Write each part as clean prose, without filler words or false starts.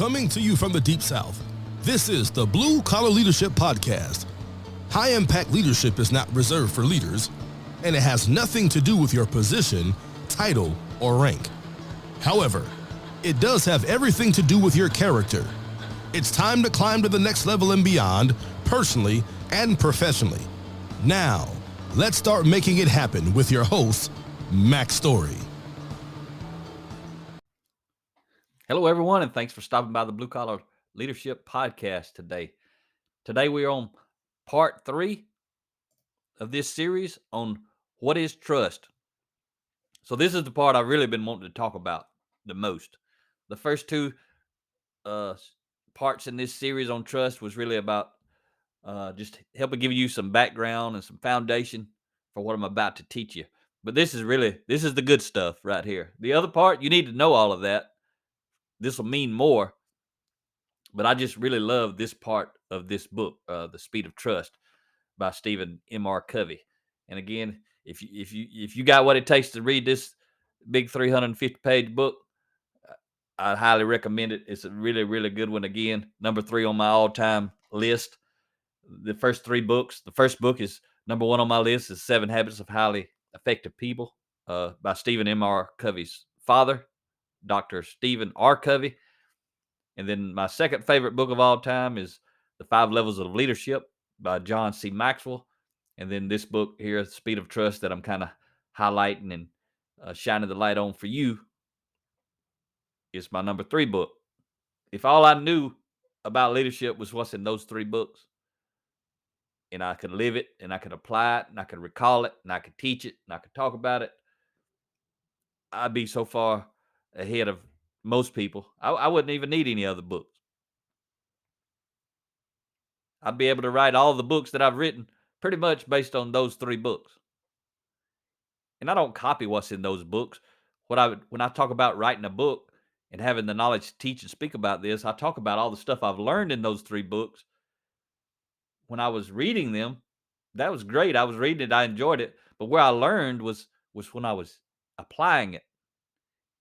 Coming to you from the Deep South, this is the Blue Collar Leadership Podcast. High impact leadership is not reserved for leaders, and it has nothing to do with your position, title, or rank. However, it does have everything to do with your character. It's time to climb to the next level and beyond, personally and professionally. Now, let's start making it happen with your host, Max Story. Hello, everyone, and thanks for stopping by the Blue Collar Leadership Podcast today. Today, we are on part 3 of this series on what is trust. So this is the part I've really been wanting to talk about the most. The first two parts in this series on trust was really about just helping give you some background and some foundation for what I'm about to teach you. But this is the good stuff right here. The other part, you need to know all of that. This will mean more, but I just really love this part of this book, The Speed of Trust by Stephen M.R. Covey. And again, if you got what it takes to read this big 350-page book, I highly recommend it. It's a really, really good one. Again, number 3 on my all-time list. The first 3 books. The first book is number 1 on my list is 7 Habits of Highly Effective People by Stephen M.R. Covey's father, Dr. Stephen R. Covey. And then my second favorite book of all time is The 5 Levels of Leadership by John C. Maxwell. And then this book here, The Speed of Trust, that I'm kind of highlighting and shining the light on for you, is my number 3 book. If all I knew about leadership was what's in those 3 books, and I could live it, and I could apply it, and I could recall it, and I could teach it, and I could talk about it, I'd be so far ahead of most people. I wouldn't even need any other books. I'd be able to write all the books that I've written pretty much based on those 3 books. And I don't copy what's in those books. When I talk about writing a book and having the knowledge to teach and speak about this, I talk about all the stuff I've learned in those 3 books. When I was reading them, that was great. I was reading it, I enjoyed it. But where I learned was when I was applying it.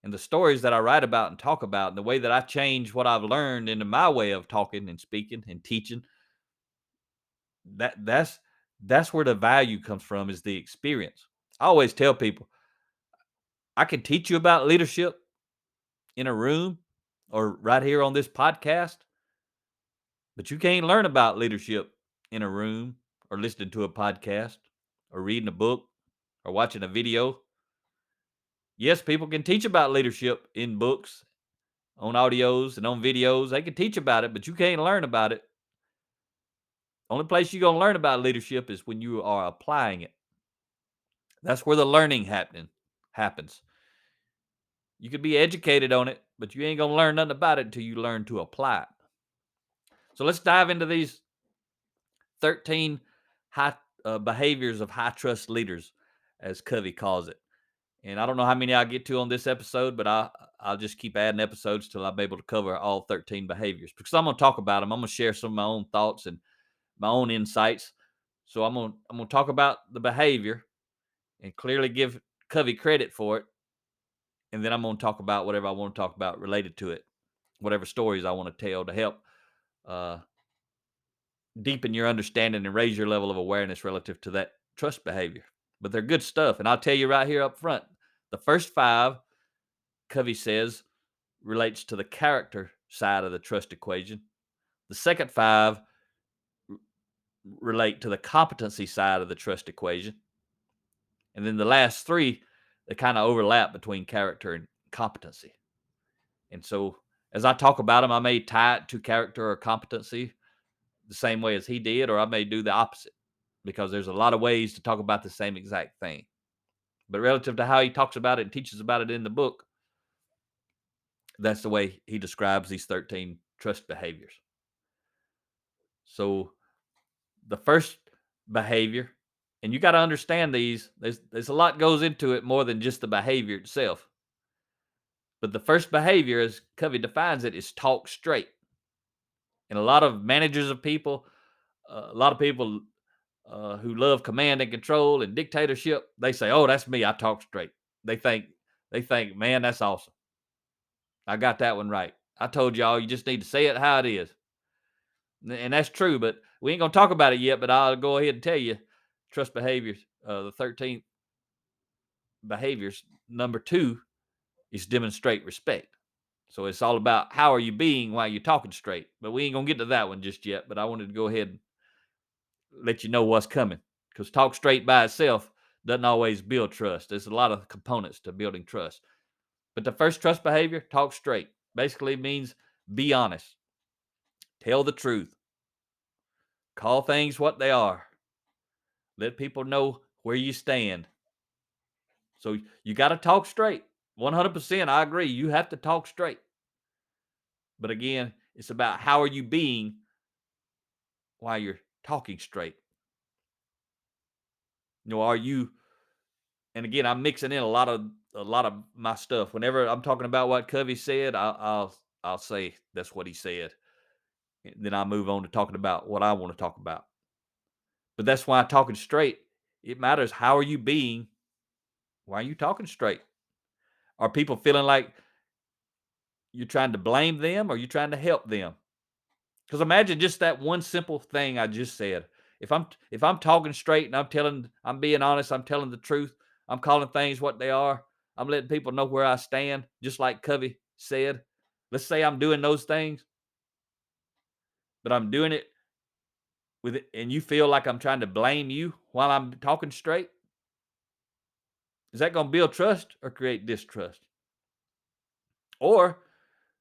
And the stories that I write about and talk about, and the way that I change what I've learned into my way of talking and speaking and teaching, that's where the value comes from, is the experience. I always tell people, I can teach you about leadership in a room or right here on this podcast, but you can't learn about leadership in a room or listening to a podcast or reading a book or watching a video. Yes, people can teach about leadership in books, on audios, and on videos. They can teach about it, but you can't learn about it. Only place you're going to learn about leadership is when you are applying it. That's where the learning happens. You could be educated on it, but you ain't going to learn nothing about it until you learn to apply it. So let's dive into these 13 high behaviors of high trust leaders, as Covey calls it. And I don't know how many I'll get to on this episode, but I'll just keep adding episodes till I'm able to cover all 13 behaviors, because I'm going to talk about them. I'm going to share some of my own thoughts and my own insights. So I'm going to talk about the behavior and clearly give Covey credit for it. And then I'm going to talk about whatever I want to talk about related to it, whatever stories I want to tell to help deepen your understanding and raise your level of awareness relative to that trust behavior. But they're good stuff. And I'll tell you right here up front, the first 5, Covey says, relates to the character side of the trust equation. The second 5 relate to the competency side of the trust equation. And then the last 3, they kind of overlap between character and competency. And so as I talk about them, I may tie it to character or competency the same way as he did, or I may do the opposite, because there's a lot of ways to talk about the same exact thing. But relative to how he talks about it and teaches about it in the book, that's the way he describes these 13 trust behaviors. So the first behavior, and you got to understand these, there's a lot goes into it more than just the behavior itself. But the first behavior, as Covey defines it, is talk straight. And a lot of managers of people, a lot of people who love command and control and dictatorship, they say, "Oh, that's me. I talk straight." They think, man, that's awesome. I got that one right. I told y'all you just need to say it how it is. And that's true, but we ain't going to talk about it yet, but I'll go ahead and tell you trust behaviors, the 13th behaviors. Number 2 is demonstrate respect. So it's all about how are you being while you're talking straight. But we ain't going to get to that one just yet, but I wanted to go ahead and let you know what's coming, because talk straight by itself doesn't always build trust. There's a lot of components to building trust. But the first trust behavior, talk straight, basically means be honest, tell the truth, call things what they are, let people know where you stand. So you got to talk straight. 100%, I agree. You have to talk straight. But again, it's about how are you being while you're talking straight. Are you? And again, I'm mixing in a lot of my stuff. Whenever I'm talking about what Covey said, I'll say that's what he said. And then I move on to talking about what I want to talk about. But that's why talking straight, it matters. How are you being? Why are you talking straight? Are people feeling like you're trying to blame them or you're trying to help them? Because imagine just that one simple thing I just said. If I'm talking straight and I'm being honest, I'm telling the truth, I'm calling things what they are, I'm letting people know where I stand, just like Covey said. Let's say I'm doing those things, but I'm doing it with it, and you feel like I'm trying to blame you while I'm talking straight. Is that going to build trust or create distrust? Or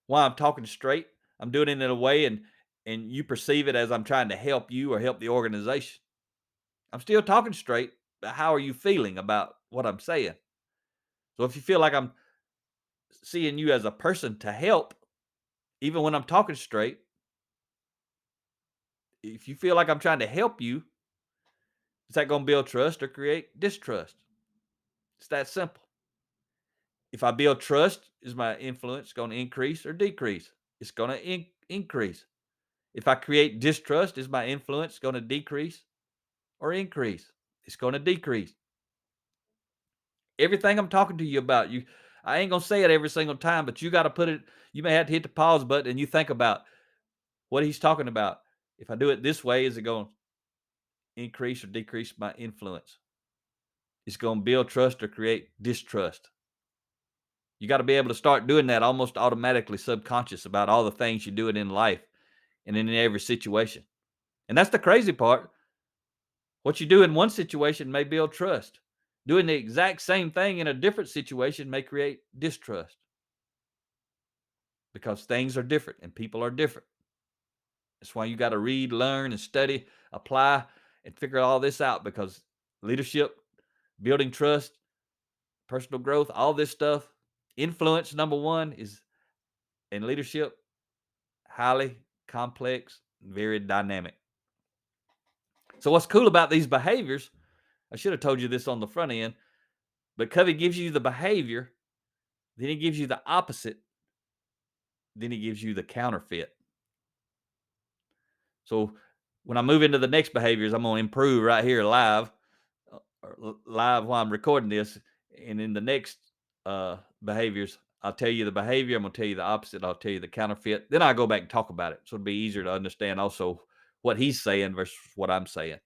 while I'm talking straight, I'm doing it in a way and you perceive it as I'm trying to help you or help the organization. I'm still talking straight, but how are you feeling about what I'm saying? So if you feel like I'm seeing you as a person to help, even when I'm talking straight, if you feel like I'm trying to help you, is that going to build trust or create distrust? It's that simple. If I build trust, is my influence going to increase or decrease? It's going to increase. If I create distrust, is my influence going to decrease or increase? It's going to decrease. Everything I'm talking to you about, I ain't going to say it every single time, but you got to put it, you may have to hit the pause button and you think about what he's talking about. If I do it this way, is it going to increase or decrease my influence? It's going to build trust or create distrust. You got to be able to start doing that almost automatically, subconscious about all the things you do it in life and in every situation. And that's the crazy part. What you do in one situation may build trust. Doing the exact same thing in a different situation may create distrust, because things are different and people are different. That's why you got to read, learn, and study, apply, and figure all this out, because leadership, building trust, personal growth, all this stuff, influence, number one, is in leadership, highly complex, very dynamic. So what's cool about these behaviors, I should have told you this on the front end, but Covey gives you the behavior, then he gives you the opposite, then he gives you the counterfeit. So when I move into the next behaviors, I'm going to improve right here live, while I'm recording this. And in the next behaviors, I'll tell you the behavior. I'm going to tell you the opposite. I'll tell you the counterfeit. Then I'll go back and talk about it. So it'll be easier to understand also what he's saying versus what I'm saying.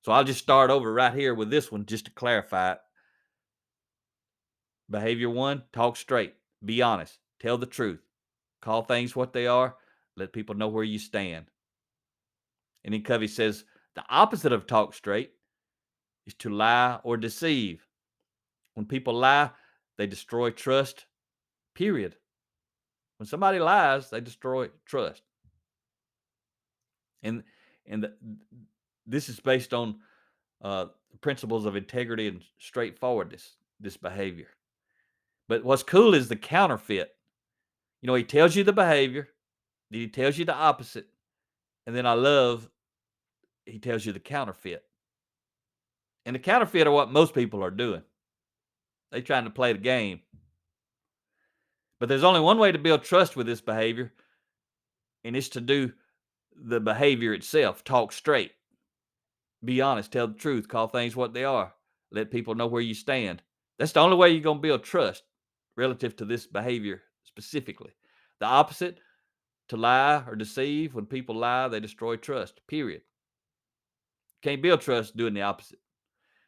So I'll just start over right here with this one just to clarify it. Behavior 1, talk straight. Be honest. Tell the truth. Call things what they are. Let people know where you stand. And then Covey says the opposite of talk straight is to lie or deceive. When people lie, they destroy trust, period. When somebody lies, they destroy trust. And this is based on principles of integrity and straightforwardness, this behavior. But what's cool is the counterfeit. He tells you the behavior, then he tells you the opposite, and then he tells you the counterfeit. And the counterfeit are what most people are doing. They're trying to play the game. But there's only one way to build trust with this behavior, and it's to do the behavior itself. Talk straight. Be honest. Tell the truth. Call things what they are. Let people know where you stand. That's the only way you're going to build trust relative to this behavior specifically. The opposite, to lie or deceive. When people lie, they destroy trust, period. Can't build trust doing the opposite.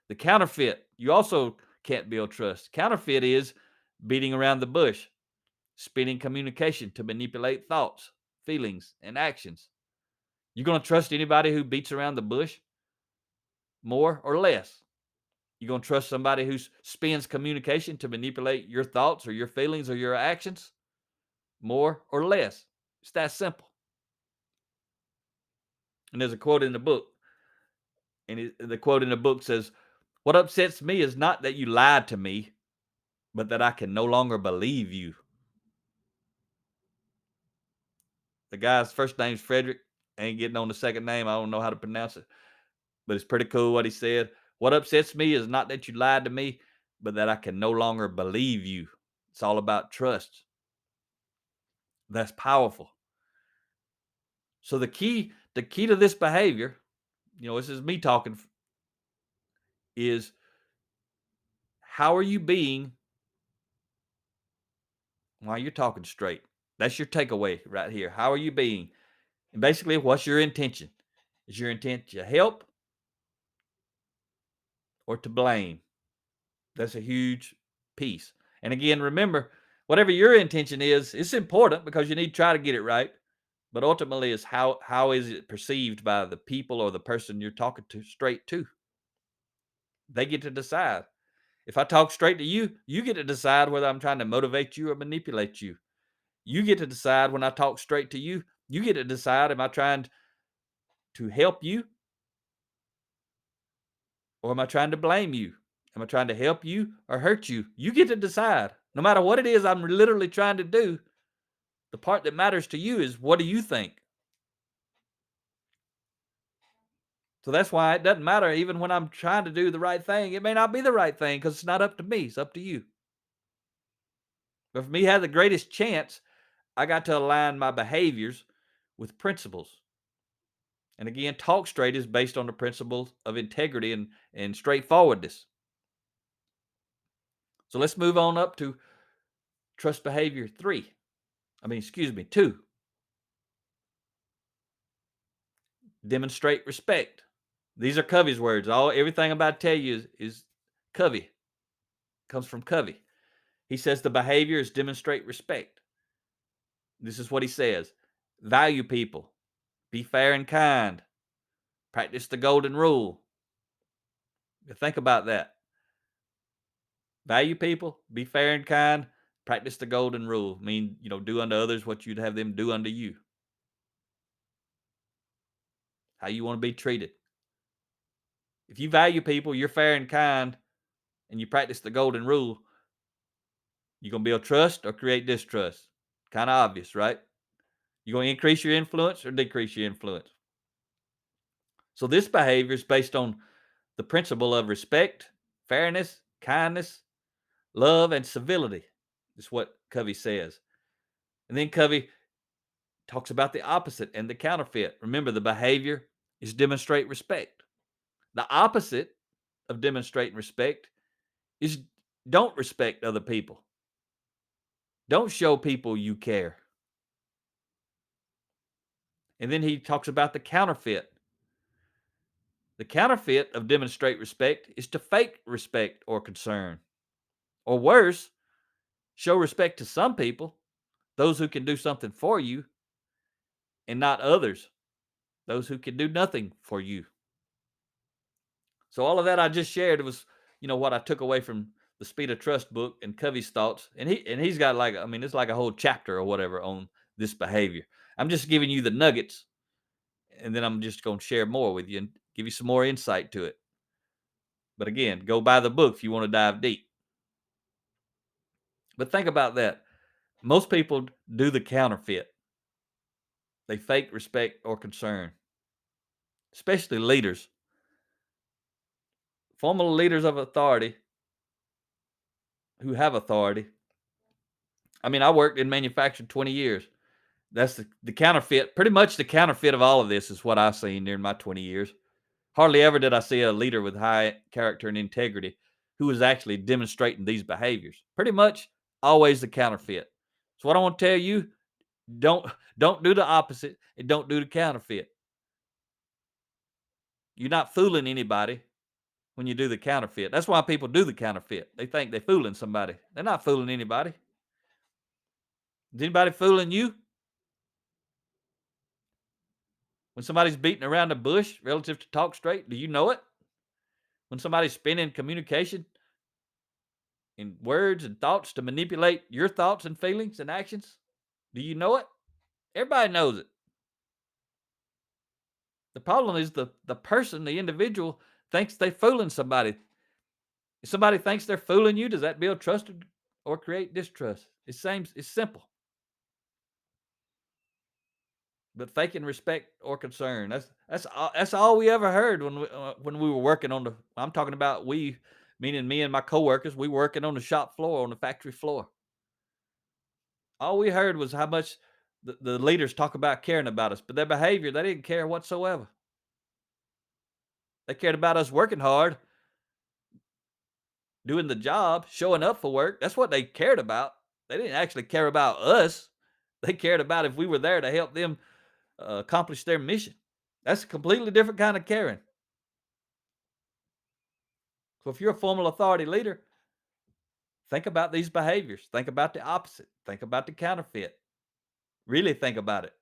The counterfeit, you also can't build trust. Counterfeit is beating around the bush, spinning communication to manipulate thoughts, feelings, and actions. You going to trust anybody who beats around the bush more or less? You going to trust somebody who spins communication to manipulate your thoughts or your feelings or your actions more or less? It's that simple. And there's a quote in the book, and the quote in the book says, "What upsets me is not that you lied to me, but that I can no longer believe you." The guy's first name's Frederick. I ain't getting on the second name. I don't know how to pronounce it, but it's pretty cool what he said. "What upsets me is not that you lied to me, but that I can no longer believe you." It's all about trust. That's powerful. So the key to this behavior, this is me talking, is how are you being while you're talking straight? That's your takeaway right here. How are you being? And basically, what's your intention? Is your intent to help or to blame? That's a huge piece. And again, remember, whatever your intention is, it's important because you need to try to get it right. But ultimately, is how is it perceived by the people or the person you're talking to straight to? They get to decide. If I talk straight to you, you get to decide whether I'm trying to motivate you or manipulate you. You get to decide when I talk straight to you. You get to decide, am I trying to help you or am I trying to blame you? Am I trying to help you or hurt you? You get to decide. No matter what it is I'm literally trying to do, the part that matters to you is, what do you think? So that's why it doesn't matter. Even when I'm trying to do the right thing, it may not be the right thing because it's not up to me. It's up to you. But for me to have the greatest chance, I got to align my behaviors with principles. And again, talk straight is based on the principles of integrity and straightforwardness. So let's move on up to trust behavior 2. Demonstrate respect. These are Covey's words. Everything I'm about to tell you is Covey. Comes from Covey. He says the behavior is demonstrate respect. This is what he says. Value people. Be fair and kind. Practice the golden rule. Think about that. Value people. Be fair and kind. Practice the golden rule. Do unto others what you'd have them do unto you. How you want to be treated. If you value people, you're fair and kind, and you practice the golden rule, you're going to build trust or create distrust. Kind of obvious, right? You're going to increase your influence or decrease your influence. So this behavior is based on the principle of respect, fairness, kindness, love, and civility. Is what Covey says. And then Covey talks about the opposite and the counterfeit. Remember, the behavior is demonstrate respect. The opposite of demonstrating respect is don't respect other people. Don't show people you care. And then he talks about the counterfeit. The counterfeit of demonstrate respect is to fake respect or concern. Or worse, show respect to some people, those who can do something for you, and not others, those who can do nothing for you. So all of that I just shared was, what I took away from the Speed of Trust book and Covey's thoughts. And he's got it's like a whole chapter or whatever on this behavior. I'm just giving you the nuggets, and then I'm just going to share more with you and give you some more insight to it. But again, go buy the book if you want to dive deep. But think about that. Most people do the counterfeit. They fake respect or concern, especially leaders. Formal leaders of authority who have authority. I worked in manufacturing 20 years. That's the counterfeit. Pretty much the counterfeit of all of this is what I've seen during my 20 years. Hardly ever did I see a leader with high character and integrity who was actually demonstrating these behaviors. Pretty much always the counterfeit. So what I want to tell you, Don't don't do the opposite and don't do the counterfeit. You're not fooling anybody when you do the counterfeit. That's why people do the counterfeit. They think they're fooling somebody. They're not fooling anybody. Is anybody fooling you? When somebody's beating around the bush relative to talk straight, do you know it? When somebody's spinning communication in words and thoughts to manipulate your thoughts and feelings and actions, do you know it? Everybody knows it. The problem is the person, the individual, thinks they're fooling somebody. If somebody thinks they're fooling you, does that build trust or create distrust? It's simple. But faking respect or concern. That's all we ever heard when we were working on the. I'm talking about we, meaning me and my coworkers. We working on the shop floor, on the factory floor. All we heard was how much the leaders talk about caring about us, but their behavior, they didn't care whatsoever. They cared about us working hard, doing the job, showing up for work. That's what they cared about. They didn't actually care about us. They cared about if we were there to help them accomplish their mission. That's a completely different kind of caring. So if you're a formal authority leader, think about these behaviors. Think about the opposite. Think about the counterfeit. Really think about it.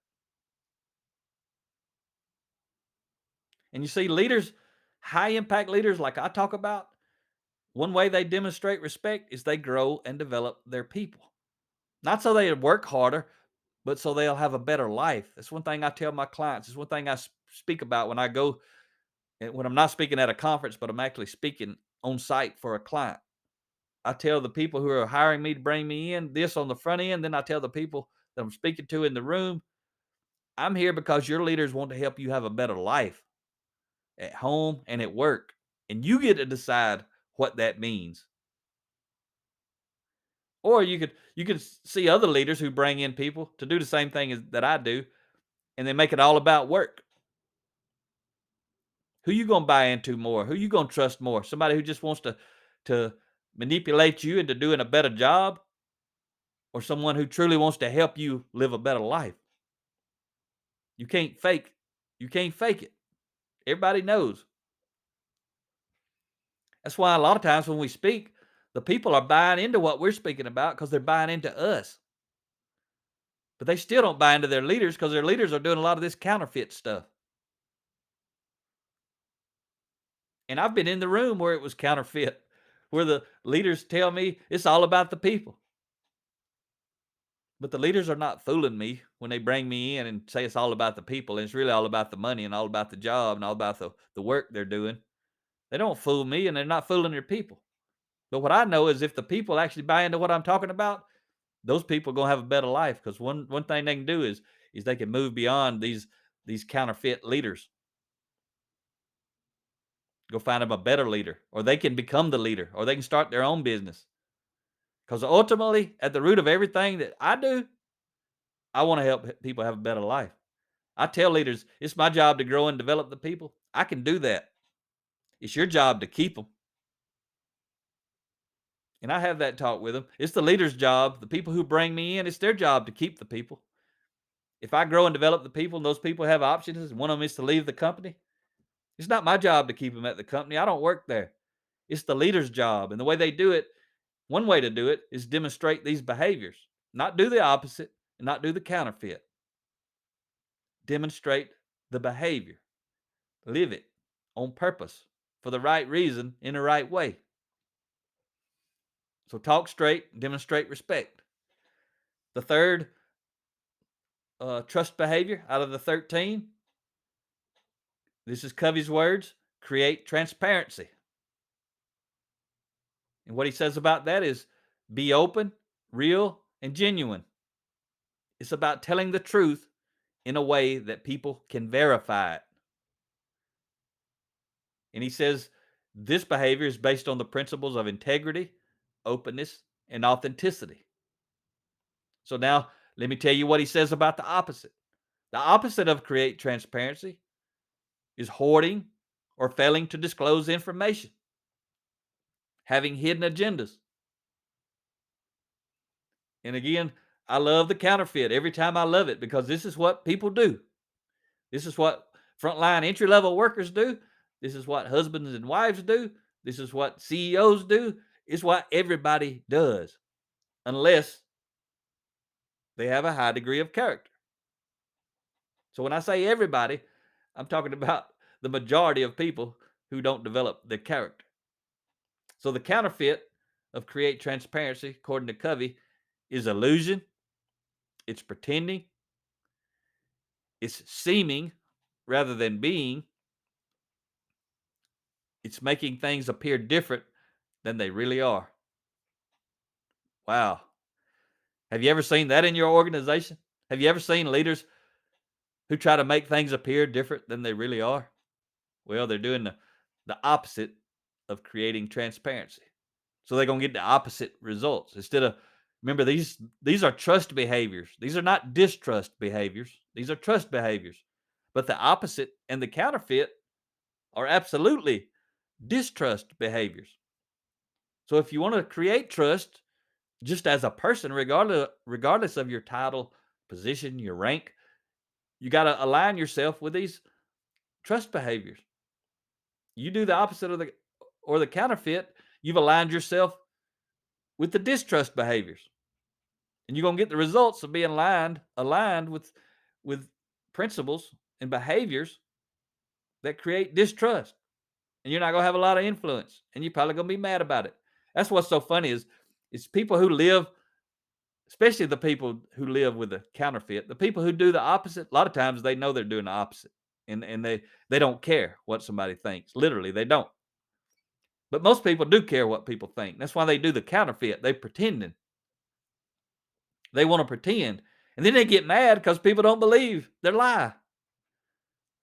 And you see, leaders, high impact leaders like I talk about, one way they demonstrate respect is they grow and develop their people. Not so they work harder, but so they'll have a better life. That's one thing I tell my clients. It's one thing I speak about when I go, when I'm not speaking at a conference, but I'm actually speaking on site for a client. I tell the people who are hiring me to bring me in this on the front end. Then I tell the people that I'm speaking to in the room, I'm here because your leaders want to help you have a better life at home and at work. And you get to decide what that means. Or you could see other leaders who bring in people to do the same thing that I do, and they make it all about work. Who you gonna buy into more? Who you gonna trust more? Somebody who just wants to manipulate you into doing a better job, or someone who truly wants to help you live a better life? You can't fake. You can't fake it. Everybody knows. That's why a lot of times when we speak, the people are buying into what we're speaking about because they're buying into us. But they still don't buy into their leaders because their leaders are doing a lot of this counterfeit stuff. And I've been in the room where it was counterfeit, where the leaders tell me it's all about the people. But the leaders are not fooling me when they bring me in and say it's all about the people. And it's really all about the money and all about the job and all about the work they're doing. They don't fool me and they're not fooling their people. But what I know is if the people actually buy into what I'm talking about, those people are gonna have a better life. Because one thing they can do is they can move beyond these counterfeit leaders. Go find them a better leader, or they can become the leader, or they can start their own business. Because ultimately, at the root of everything that I do, I want to help people have a better life. I tell leaders, it's my job to grow and develop the people. I can do that. It's your job to keep them. And I have that talk with them. It's the leader's job. The people who bring me in, it's their job to keep the people. If I grow and develop the people and those people have options, and one of them is to leave the company, it's not my job to keep them at the company. I don't work there. It's the leader's job. And the way they do it, one way to do it is demonstrate these behaviors, not do the opposite and not do the counterfeit. Demonstrate the behavior, live it on purpose for the right reason in the right way. So talk straight, demonstrate respect. The third trust behavior out of the 13, this is Covey's words, create transparency. And what he says about that is be open, real, and genuine. It's about telling the truth in a way that people can verify it. And he says this behavior is based on the principles of integrity, openness, and authenticity. So now let me tell you what he says about the opposite. The opposite of create transparency is hoarding or failing to disclose information, having hidden agendas. And again, I love the counterfeit every time I love it because this is what people do. This is what frontline entry level workers do. This is what husbands and wives do. This is what CEOs do. It's what everybody does, unless they have a high degree of character. So when I say everybody, I'm talking about the majority of people who don't develop their character. So the counterfeit of create transparency, according to Covey, is illusion, it's pretending, it's seeming rather than being, it's making things appear different than they really are. Wow. Have you ever seen that in your organization? Have you ever seen leaders who try to make things appear different than they really are? Well, they're doing the opposite of creating transparency. So they're going to get the opposite results. Instead of, remember, these are trust behaviors. These are not distrust behaviors. These are trust behaviors. But the opposite and the counterfeit are absolutely distrust behaviors. So if you want to create trust, just as a person, regardless of your title, position, your rank, you got to align yourself with these trust behaviors. You do the opposite of the counterfeit, you've aligned yourself with the distrust behaviors. And you're gonna get the results of being aligned with principles and behaviors that create distrust. And you're not gonna have a lot of influence, and you're probably gonna be mad about it. That's what's so funny is people who live, especially the people who live with the counterfeit, the people who do the opposite, a lot of times they know they're doing the opposite. And they don't care what somebody thinks. Literally, they don't. But most people do care what people think. That's why they do the counterfeit. They pretending. They want to pretend. And then they get mad because people don't believe their lie.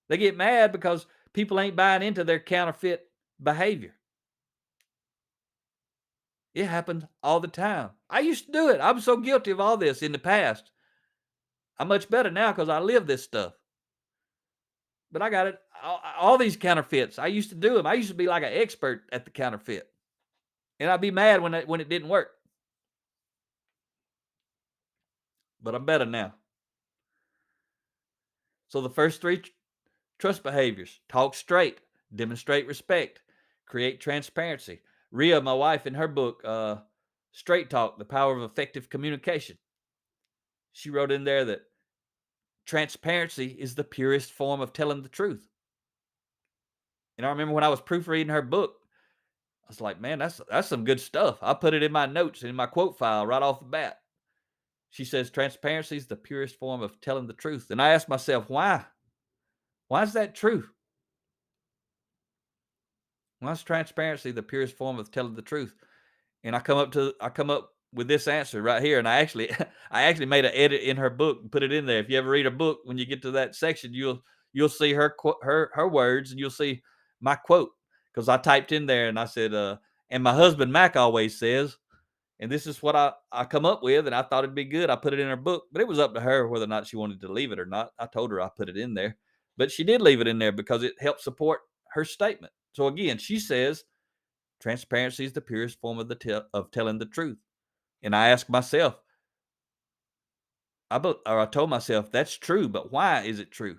They get mad because people ain't buying into their counterfeit behavior. It happens all the time. I used to do it. I'm so guilty of all this in the past. I'm much better now because I live this stuff. But I got it. All these counterfeits, I used to do them. I used to be like an expert at the counterfeit. And I'd be mad when it didn't work. But I'm better now. So the first three trust behaviors: talk straight, demonstrate respect, create transparency. Rhea, my wife, in her book, Straight Talk, The Power of Effective Communication, she wrote in there that transparency is the purest form of telling the truth. And I remember when I was proofreading her book, I was like, man, that's some good stuff. I put it in my notes, in my quote file right off the bat. She says transparency is the purest form of telling the truth. And I asked myself, why? Why is that true? Why is transparency the purest form of telling the truth? And I come up with this answer right here. And I actually I actually made an edit in her book and put it in there. If you ever read a book, when you get to that section, you'll see her words, and you'll see my quote, because I typed in there and I said, and my husband Mac always says, and this is what I come up with, and I thought it'd be good. I put it in her book, but it was up to her whether or not she wanted to leave it or not. I told her I put it in there, but she did leave it in there because it helped support her statement. So again, she says transparency is the purest form of telling the truth. And I asked myself, I told myself that's true, but why is it true?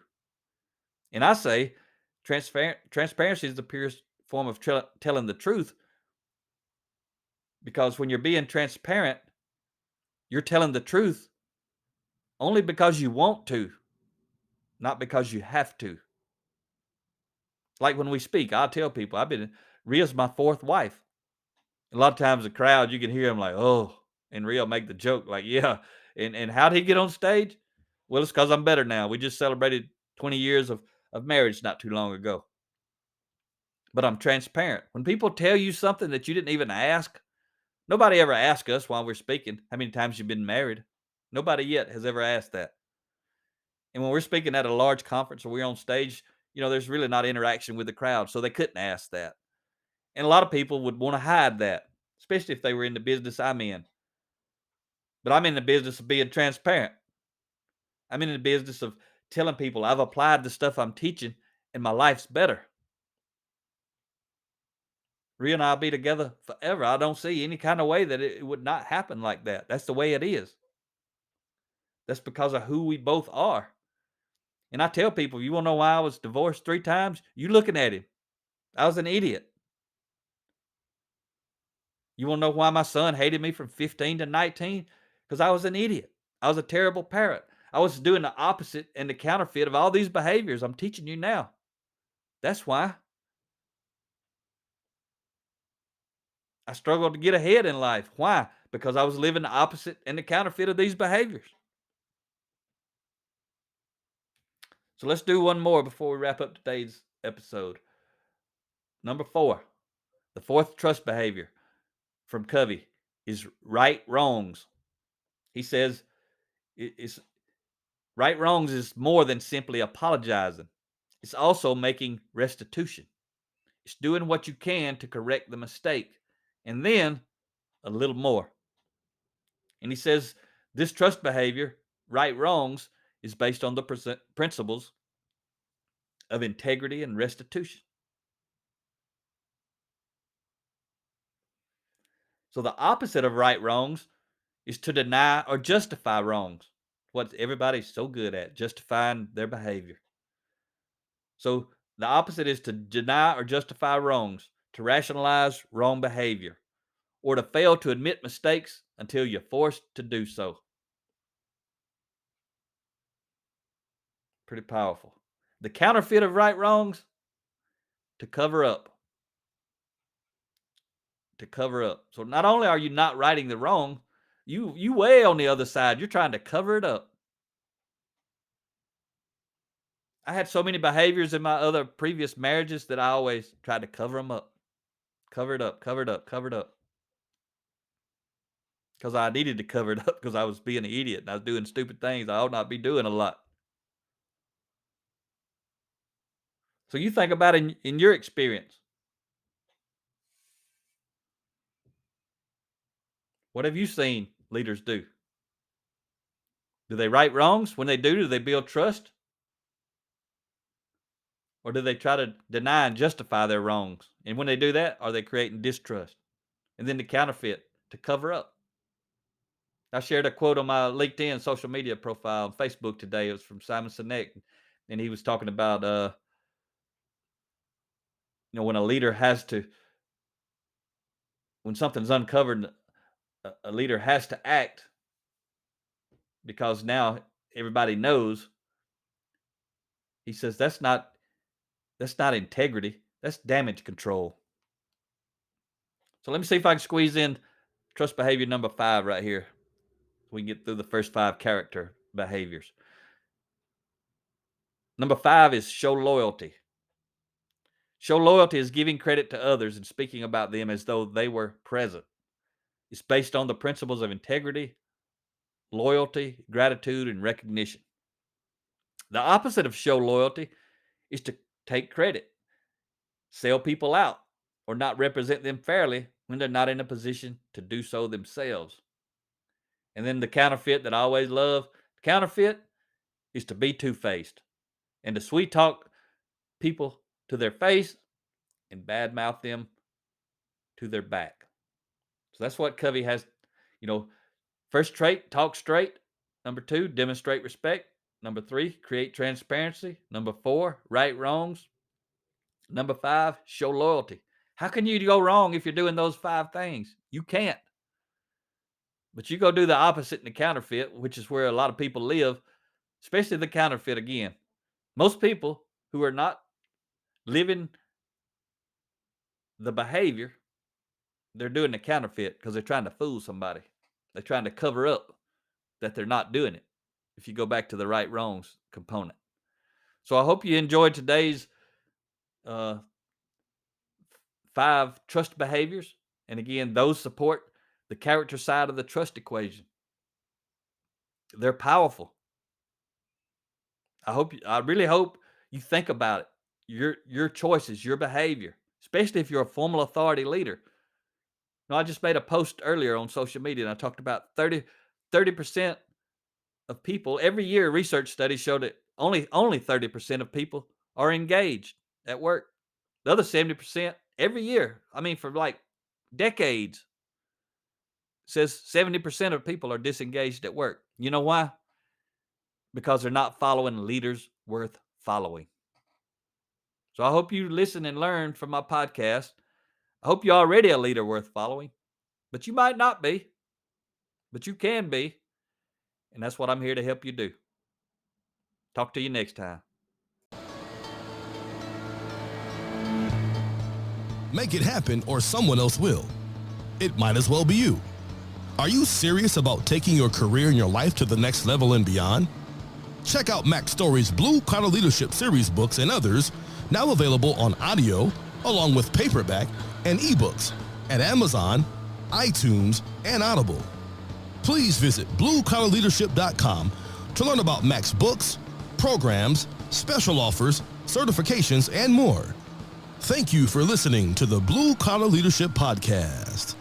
And I say transparency is the purest form of telling the truth, because when you're being transparent, you're telling the truth only because you want to, not because you have to. Like when we speak, I'll tell people Rhea's my fourth wife. A lot of times the crowd, you can hear them like, oh, and Rhea make the joke like, yeah. And how did he get on stage? Well, it's because I'm better now. We just celebrated 20 years of marriage not too long ago. But I'm transparent. When people tell you something that you didn't even ask, nobody ever asks us while we're speaking how many times you've been married. Nobody yet has ever asked that. And when we're speaking at a large conference or we're on stage, there's really not interaction with the crowd, so they couldn't ask that. And a lot of people would want to hide that, especially if they were in the business I'm in. But I'm in the business of being transparent. I'm in the business of telling people I've applied the stuff I'm teaching and my life's better. Rhea and I'll be together forever. I don't see any kind of way that it would not happen like that. That's the way it is. That's because of who we both are. And I tell people, you want to know why I was divorced 3 times? You looking at him. I was an idiot. You want to know why my son hated me from 15 to 19? Because I was an idiot. I was a terrible parent. I was doing the opposite and the counterfeit of all these behaviors I'm teaching you now. That's why I struggled to get ahead in life. Why? Because I was living the opposite and the counterfeit of these behaviors. So let's do one more before we wrap up today's episode. Number 4, the fourth trust behavior from Covey is right wrongs. He says it's right wrongs is more than simply apologizing. It's also making restitution. It's doing what you can to correct the mistake, and then a little more. And he says this trust behavior, right wrongs, is based on the principles of integrity and restitution. So the opposite of right wrongs is to deny or justify wrongs. What everybody's so good at, justifying their behavior. So the opposite is to deny or justify wrongs, to rationalize wrong behavior, or to fail to admit mistakes until you're forced to do so. Pretty powerful. The counterfeit of right wrongs, to cover up. To cover up. So not only are you not righting the wrong, you way on the other side, you're trying to cover it up. I had so many behaviors in my other previous marriages that I always tried to cover them up. Cover it up, cover it up, cover it up. Because I needed to cover it up because I was being an idiot and I was doing stupid things I ought not be doing a lot. So you think about in your experience. What have you seen leaders do? Do they right wrongs? When they do they build trust? Or do they try to deny and justify their wrongs? And when they do that, are they creating distrust? And then the counterfeit to cover up. I shared a quote on my LinkedIn social media profile on Facebook today. It was from Simon Sinek, and he was talking about when a leader has to, when something's uncovered, a leader has to act because now everybody knows. He says that's not integrity. That's damage control. So let me see if I can squeeze in trust behavior number 5 right here. We can get through the first 5 character behaviors. Number 5 is show loyalty. Show loyalty is giving credit to others and speaking about them as though they were present. It's based on the principles of integrity, loyalty, gratitude, and recognition. The opposite of show loyalty is to take credit, sell people out, or not represent them fairly when they're not in a position to do so themselves. And then the counterfeit that I always love, the counterfeit is to be two-faced and to sweet talk people to their face and badmouth them to their back. So that's what Covey has, first trait, talk straight. Number 2, demonstrate respect. Number 3, create transparency. Number 4, right wrongs. Number 5, show loyalty. How can you go wrong if you're doing those 5 things? You can't. But you go do the opposite in the counterfeit, which is where a lot of people live, especially the counterfeit again. Most people who are not living the behavior, they're doing the counterfeit because they're trying to fool somebody. They're trying to cover up that they're not doing it. If you go back to the right wrongs component. So I hope you enjoyed today's 5 trust behaviors. And again, those support the character side of the trust equation. They're powerful. I really hope you think about it. Your choices, your behavior, especially if you're a formal authority leader. I just made a post earlier on social media and I talked about 30% of people every year. Research studies show that only 30% of people are engaged at work. The other 70% every year, for like decades, says 70% of people are disengaged at work. You know why? because they're not following leaders worth following. So I hope you listen and learn from my podcast. I hope you're already a leader worth following, but you might not be, but you can be. And that's what I'm here to help you do. Talk to you next time. Make it happen or someone else will. It might as well be you. Are you serious about taking your career and your life to the next level and beyond? Check out Mac Story's Blue Collar Leadership series books and others, now available on audio, along with paperback and ebooks at Amazon, iTunes, and Audible. Please visit bluecollarleadership.com to learn about Mac's books, programs, special offers, certifications, and more. Thank you for listening to the Blue Collar Leadership Podcast.